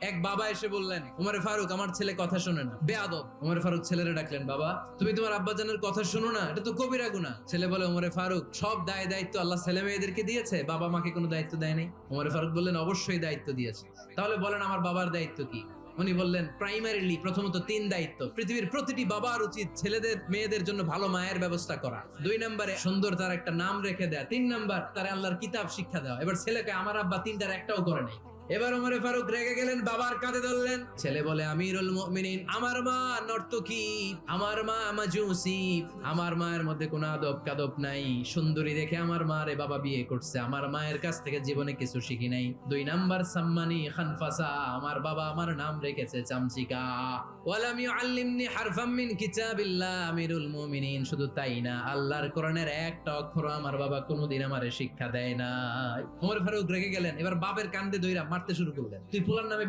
এক বাবা এসে বললেন, উমরে ফারুক আমার ছেলে কথা শোনে না, বেয়াদব। উমরে ফারুক ছেলেরে ডাকলেন, বাবা তুমি তোমার আব্বাজানের কথা শোনো না, এটা তো কবিরা গুনাহ। ছেলে বলে, উমরে ফারুক সব দায় দায়িত্ব আল্লাহ ছেলে মেয়েদেরকে দিয়েছে, বাবা মাকে কোনো দায়িত্ব দেয় নাই। উমরে ফারুক বললেন, অবশ্যই দায়িত্ব দিয়েছে। তাহলে বলেন আমার বাবার দায়িত্ব কি? উনি বললেন, প্রাইমারিলি প্রথমত 3 দায়িত্ব। পৃথিবীর প্রতিটি বাবার উচিত ছেলেদের মেয়েদের জন্য ভালো মায়ের ব্যবস্থা করা। 2 নম্বরে সুন্দর তার একটা নাম রেখে দেয়া। 3 নাম্বার তার আল্লাহর কিতাব শিক্ষা দেওয়া। এবার ছেলেকে আমার আব্বা 3টার একটাও করে নাই। এবার ওমরে ফারুক রেগে গেলেন, বাবার কাঁধে ধরলেন। ছেলে বলে, আমিরুল মুমিনিন, আমার মা নর্তকী, আমার মা মাজুসি, আমার মায়ের মধ্যে কোনো আদব কাদব নাই, সুন্দরী দেখে আমার মারে বাবা বিয়ে করছে, আমার মায়ের কাছ থেকে জীবনে কিছু শিখি নাই। 2 নাম্বার সাম্মানি খানফাসা, আমার বাবা আমার নাম রেখেছে চামচিকা। ওয়ালাম ইউআল্লিমনি হারফাম মিন কিতাবিল্লাহ, আমিরুল মুমিনিন, শুধু তাই না, আল্লাহর কোরআনের একটা অক্ষর আমার বাবা কোনোদিন আমারে শিক্ষা দেয় না। ওমর ফারুক রেগে গেলেন, এবার বাপের কান্দে দইরা মারতে শুরু করলেন। তুই ফুলার নামে